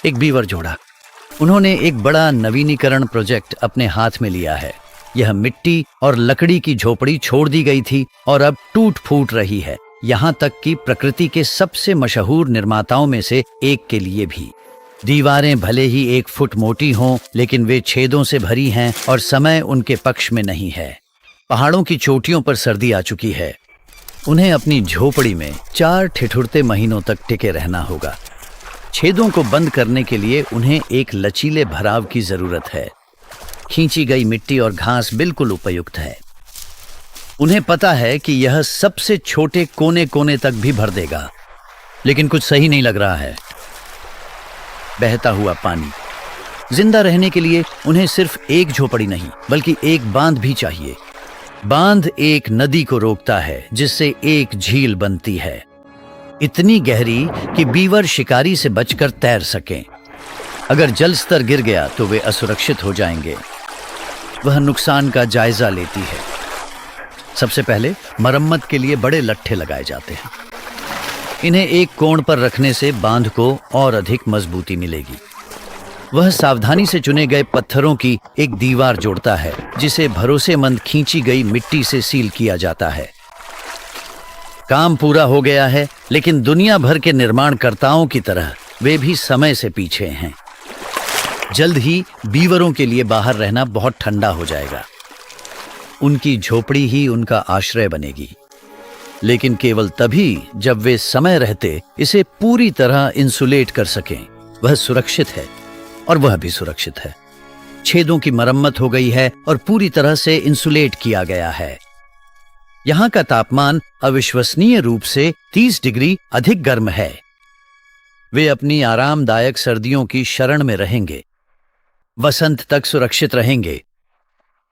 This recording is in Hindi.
एक बीवर जोड़ा। उन्होंने एक बड़ा नवीनीकरण प्रोजेक्ट अपने हाथ में लिया है। यह मिट्टी और लकड़ी की झोपड़ी छोड़ दी गई थी और अब टूट फूट रही है, यहाँ तक कि प्रकृति के सबसे मशहूर निर्माताओं में से एक के लिए भी। दीवारें भले ही 1 फुट मोटी हों, लेकिन वे छेदों से भरी हैं और समय उनके पक्ष में नहीं है। पहाड़ों की चोटियों पर सर्दी आ चुकी है। उन्हें अपनी झोपड़ी में 4 ठिठुरते महीनों तक टिके रहना होगा। छेदों को बंद करने के लिए उन्हें एक लचीले भराव की जरूरत है। खींची गई मिट्टी और घास बिल्कुल उपयुक्त है। उन्हें पता है कि यह सबसे छोटे कोने कोने तक भी भर देगा, लेकिन कुछ सही नहीं लग रहा है। बहता हुआ पानी। जिंदा रहने के लिए उन्हें सिर्फ एक झोपड़ी नहीं, बल्कि एक बांध भी चाहिए। बांध एक नदी को रोकता है, जिससे एक झील बनती है, इतनी गहरी कि बीवर शिकारी से बचकर तैर सकें। अगर जल स्तर गिर गया तो वे असुरक्षित हो जाएंगे। वह नुकसान का जायजा लेती है। सबसे पहले मरम्मत के लिए बड़े लट्ठे लगाए जाते हैं। इन्हें एक कोण पर रखने से बांध को और अधिक मजबूती मिलेगी। वह सावधानी से चुने गए पत्थरों की एक दीवार जोड़ता है, जिसे भरोसेमंद खींची गई मिट्टी से सील किया जाता है। काम पूरा हो गया है, लेकिन दुनिया भर के निर्माणकर्ताओं की तरह वे भी समय से पीछे हैं। जल्द ही बीवरों के लिए बाहर रहना बहुत ठंडा हो जाएगा। उनकी झोपड़ी ही उनका आश्रय बनेगी, लेकिन केवल तभी जब वे समय रहते इसे पूरी तरह इंसुलेट कर सकें। वह सुरक्षित है और वह भी सुरक्षित है। छेदों की मरम्मत हो गई है और पूरी तरह से इंसुलेट किया गया है। यहाँ का तापमान अविश्वसनीय रूप से 30 डिग्री अधिक गर्म है। वे अपनी आरामदायक सर्दियों की शरण में रहेंगे, वसंत तक सुरक्षित रहेंगे